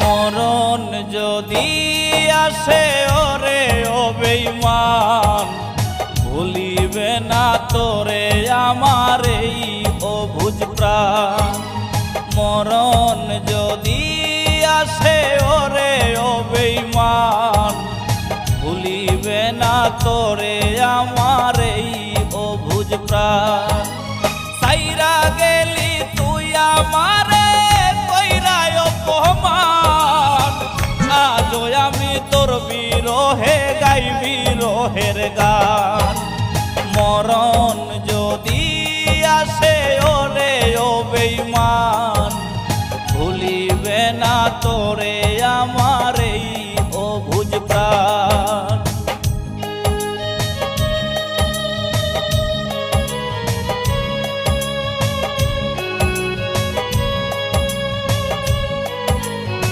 মরণ যদি আসে ওরে ও বেঈমান, ভুলিবে না তোরে আমার এই অবুঝ প্রাণ। মরণ যদি আসে ওরে ও বেঈমান, ভুলিবে না তোরে আমার এই অবুঝ প্রাণ। সাইরা গেলি তুই আমারে কইরা অপমান, আজও আমি তোর বিরহে গাই বিরহের গান। মরণ যদি আসে ওরে ও বেঈমান, ভুলিবে না তোরে আমার এই অবুঝ প্রাণ।